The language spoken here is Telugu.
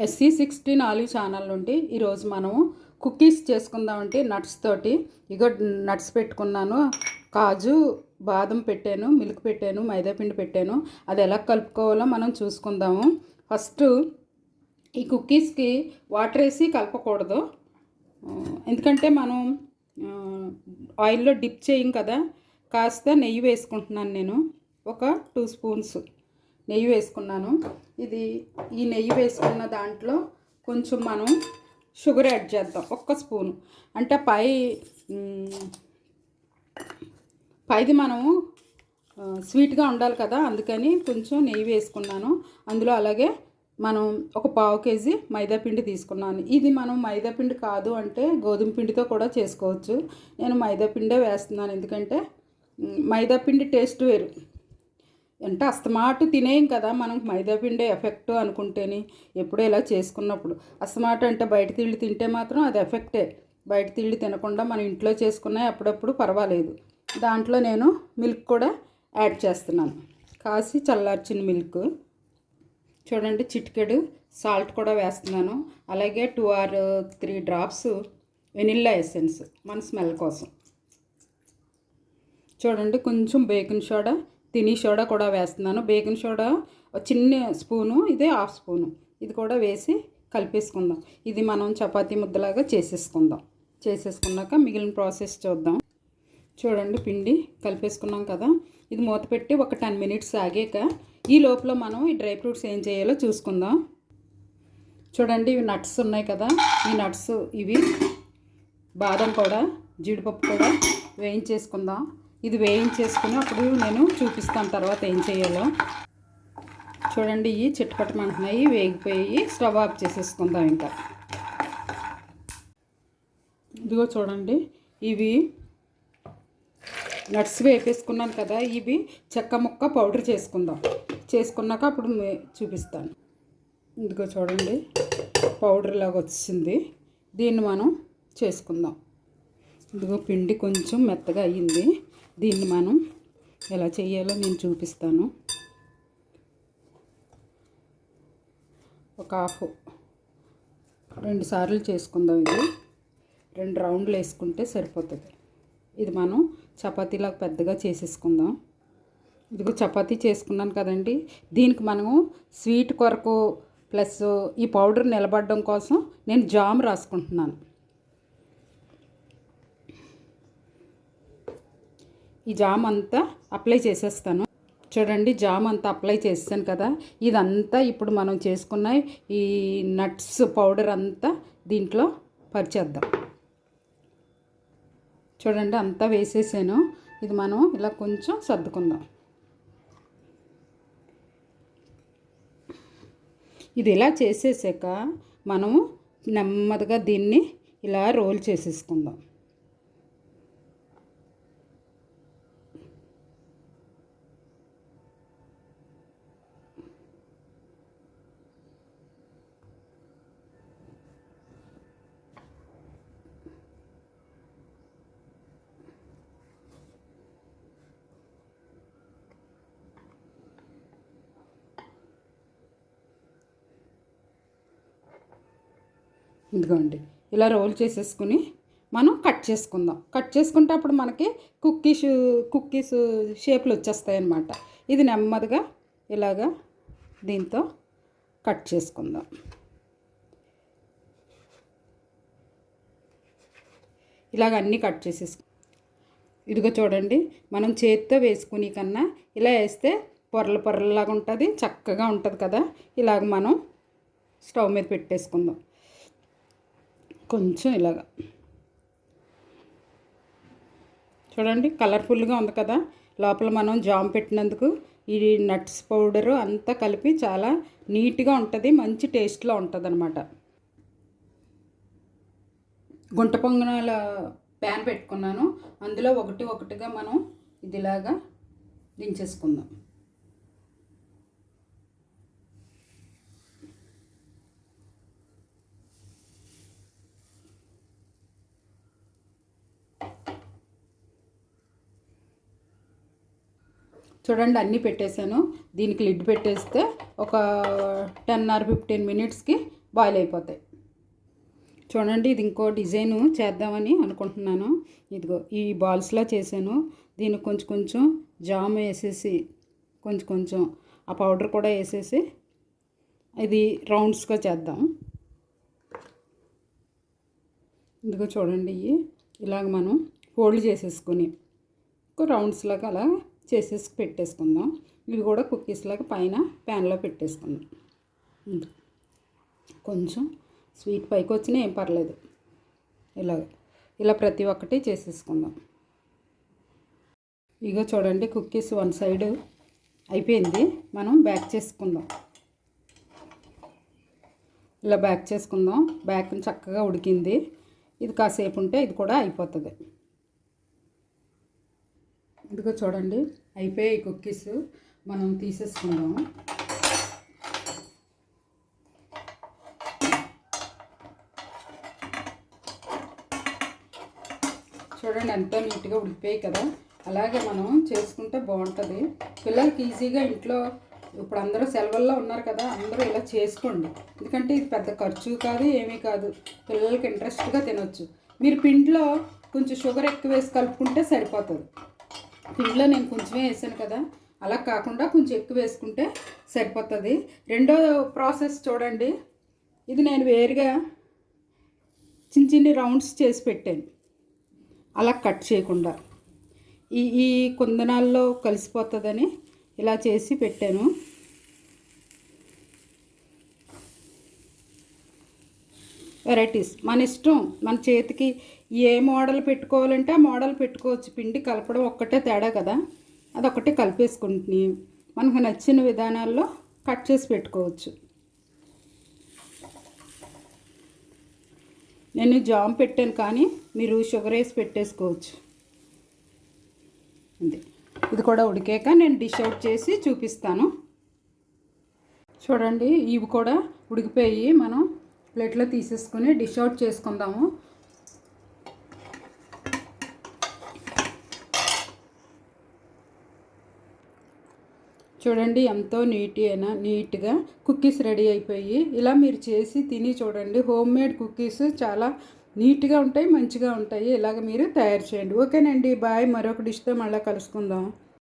SC64 ఛానల్ నుండి ఈరోజు మనము కుకీస్ చేసుకుందామంటే నట్స్ తోటి. ఇగో నట్స్ పెట్టుకున్నాను, కాజు బాదం పెట్టాను, మిల్క్ పెట్టాను, మైదా పిండి పెట్టాను. అది ఎలా కలుపుకోవాలో మనం చూసుకుందాము. ఫస్ట్ ఈ కుకీస్కి వాటర్ వేసి కలపకూడదు, ఎందుకంటే మనం ఆయిల్లో డిప్ చేయం కదా. కాస్త నెయ్యి వేసుకుంటున్నాను నేను, ఒక 2 స్పూన్స్ నెయ్యి వేసుకున్నాను. ఈ నెయ్యి వేసుకున్న దాంట్లో కొంచెం మనం షుగర్ యాడ్ చేద్దాం, 1 స్పూను. అంటే పైది మనము స్వీట్గా ఉండాలి కదా, అందుకని కొంచెం నెయ్యి వేసుకున్నాను. అందులో అలాగే మనం ఒక 1/2 కేజీ మైదా పిండి తీసుకున్నాను. ఇది మనం మైదా పిండి కాదు అంటే గోధుమ పిండితో కూడా చేసుకోవచ్చు. నేను మైదా పిండే వేస్తున్నాను, ఎందుకంటే మైదా పిండి టేస్ట్ వేరు. అంటే అస్తమాటు తినేయం కదా మనం, మైదా పిండే ఎఫెక్ట్ అనుకుంటేనే. ఎప్పుడూ ఇలా చేసుకున్నప్పుడు అస్తమాటు అంటే బయట తిండి తింటే మాత్రం అది ఎఫెక్టే. బయట తిండి తినకుండా మనం ఇంట్లో చేసుకున్నాయి అప్పుడప్పుడు పర్వాలేదు. దాంట్లో నేను మిల్క్ కూడా యాడ్ చేస్తున్నాను, కాసి చల్లార్చిన మిల్క్. చూడండి, చిటికెడు సాల్ట్ కూడా వేస్తున్నాను. అలాగే 2 or 3 డ్రాప్స్ వెనిల్లా ఎసెన్స్ మన స్మెల్ కోసం. చూడండి, కొంచెం బేకింగ్ సోడా, తినీ సోడా కూడా వేస్తున్నాను. బేకింగ్ సోడా చిన్న స్పూను, ఇదే 1/2 స్పూను. ఇది కూడా వేసి కలిపేసుకుందాం. ఇది మనం చపాతీ ముద్దలాగా చేసేసుకున్నాక మిగిలిన ప్రాసెస్ చూద్దాం. చూడండి, పిండి కలిపేసుకున్నాం కదా. ఇది మూత పెట్టి ఒక 10 minutes ఆగాక ఈ లోపల మనం ఈ డ్రై ఫ్రూట్స్ ఏం చేయాలో చూసుకుందాం. చూడండి, ఇవి నట్స్ ఉన్నాయి కదా, ఈ నట్స్ ఇవి బాదం కూడా, జీడిపప్పు కూడా వేయించేసుకుందాం. ఇది వేయించేసుకుని అప్పుడు నేను చూపిస్తాను తర్వాత ఏం చేయాలో. చూడండి, ఇవి చిట్టపట్టమంటున్నాయి, వేగిపోయి స్టవ్ ఆఫ్ చేసేసుకుందాం. ఇంకా ఇదిగో చూడండి, ఇవి నట్స్ వేపేసుకున్నాను కదా, ఇవి చెక్క ముక్క పౌడర్ చేసుకున్నాక అప్పుడు చూపిస్తాను. ఇదిగో చూడండి, పౌడర్ లాగా వచ్చింది. దీన్ని మనం చేసుకుందాం. ఇదిగో పిండి కొంచెం మెత్తగా అయ్యింది. దీన్ని మనం ఎలా చేయాలో నేను చూపిస్తాను. ఒక 2 సార్లు చేసుకుందాం. ఇది 2 రౌండ్లు వేసుకుంటే సరిపోతుంది. ఇది మనం చపాతీలాగా పెద్దగా చేసేసుకుందాం. ఇదిగో చపాతీ చేసుకున్నాను కదండి. దీనికి మనము స్వీట్ కొరకు ప్లస్ ఈ పౌడర్ నిలబడడం కోసం నేను జామ్ రాసుకుంటున్నాను. ఈ జామ్ అంతా అప్లై చేసేస్తాను. చూడండి, జామ్ అంతా అప్లై చేసాను కదా. ఇదంతా ఇప్పుడు మనం చేసుకున్న ఈ నట్స్ పౌడర్ అంతా దీంట్లో పరిచేద్దాం. చూడండి, అంతా వేసేసాను. ఇది మనం ఇలా కొంచెం సర్దుకుందాం. ఇది ఇలా చేసేసాక మనము నెమ్మదిగా దీన్ని ఇలా రోల్ చేసేసుకుందాం. ఇదిగోండి, ఇలా రోల్ చేసేసుకుని మనం కట్ చేసుకుందాం. కట్ చేసుకుంటే అప్పుడు మనకి కుక్కీస్ షేప్లు వచ్చేస్తాయి అన్నమాట. ఇది నెమ్మదిగా ఇలాగా దీంతో కట్ చేసుకుందాం. ఇలాగ అన్నీ కట్ ఇదిగో చూడండి, మనం చేతితో వేసుకుని కన్నా ఇలా వేస్తే పొరలాగా ఉంటుంది, చక్కగా ఉంటుంది కదా. ఇలాగ మనం స్టవ్ మీద పెట్టేసుకుందాం. కొంచెం ఇలాగా చూడండి, కలర్ఫుల్గా ఉంది కదా. లోపల మనం జామ్ పెట్టినందుకు ఈ నట్స్ పౌడరు అంతా కలిపి చాలా నీట్గా ఉంటుంది, మంచి టేస్ట్లో ఉంటుంది అన్నమాట. గుంట పొంగనాల ప్యాన్ పెట్టుకున్నాను. అందులో ఒకటిగా మనం ఇదిలాగా దించేసుకుందాం. చూడండి, అన్నీ పెట్టేశాను. దీనికి లిడ్ పెట్టేస్తే ఒక 10 or 15 minutesకి బాయిల్ అయిపోతాయి. చూడండి, ఇది ఇంకో డిజైను చేద్దామని అనుకుంటున్నాను. ఇదిగో ఈ బాల్స్లా చేశాను. దీనికి కొంచెం కొంచెం జామ్ వేసేసి కొంచెం ఆ పౌడర్ కూడా వేసేసి ఇది రౌండ్స్గా చేద్దాం. ఇదిగో చూడండి, ఇలాగ మనం ఫోల్డ్ చేసేసుకొని రౌండ్స్ లాగా అలా చేసేసి పెట్టేసుకుందాం. ఇవి కూడా కుక్కీస్ లాగా పైన ప్యాన్లో పెట్టేసుకుందాం. కొంచెం స్వీట్ పైకి వచ్చినా ఏం పర్లేదు. ఇలా ప్రతి ఒక్కటి చేసేసుకుందాం. ఇగో చూడండి, కుక్కీస్ వన్ సైడ్ అయిపోయింది. మనం బ్యాక్ చేసుకుందాం. ఇలా బ్యాక్ చేసుకుందాం. బ్యాక్ చక్కగా ఉడికింది. ఇది కాసేపు ఉంటే ఇది కూడా అయిపోతుంది. ఇదిగో చూడండి, అయిపోయాయి కుక్కీస్. మనం తీసేసుకుందాం. చూడండి ఎంతో నీట్గా ఉడికిపోయాయి కదా. అలాగే మనం చేసుకుంటే బాగుంటుంది. పిల్లలకి ఈజీగా ఇంట్లో ఇప్పుడు అందరూ సెలవుల్లో ఉన్నారు కదా, అందరూ ఇలా చేసుకోండి. ఎందుకంటే ఇది పెద్ద ఖర్చు కాదు, ఏమీ కాదు. పిల్లలకి ఇంట్రెస్ట్గా తినొచ్చు. మీరు పిండిలో కొంచెం షుగర్ ఎక్కువ వేసి కలుపుకుంటే సరిపోతుంది. పిండిలో నేను కొంచెమే వేసాను కదా, అలా కాకుండా కొంచెం ఎక్కువ వేసుకుంటే సరిపోతుంది. రెండో ప్రాసెస్ చూడండి, ఇది నేను వేరుగా చిన్న రౌండ్స్ చేసి పెట్టాను. అలా కట్ చేయకుండా ఈ కుందనాల్లో కలిసిపోతుందని ఇలా చేసి పెట్టాను. వెరైటీస్ మన ఇష్టం. మన చేతికి ఏ మోడల్ పెట్టుకోవాలంటే ఆ మోడల్ పెట్టుకోవచ్చు. పిండి కలపడం ఒక్కటే తేడా కదా, అదొక్కటే కలిపేసుకుంటుని మనకు నచ్చిన విధానాల్లో కట్ చేసి పెట్టుకోవచ్చు. నేను జామ్ పెట్టాను, కానీ మీరు షుగర్ వేసి పెట్టేసుకోవచ్చు. అంతే. ఇది కూడా ఉడికాక నేను డిష్ అవుట్ చేసి చూపిస్తాను. చూడండి, ఇవి కూడా ఉడికిపోయి మనం ప్లేట్లో తీసేసుకొని డిష్ అవుట్ చేసుకుందాము. చూడండి, ఎంతో నీట్గా కుక్కీస్ రెడీ అయిపోయి. ఇలా మీరు చేసి తిని చూడండి. హోమ్ మేడ్ కుక్కీస్ చాలా నీట్గా ఉంటాయి, మంచిగా ఉంటాయి. ఇలాగ మీరు తయారు చేయండి. ఓకేనండి, బాయ్. మరొక డిష్తో మళ్ళీ కలుసుకుందాం.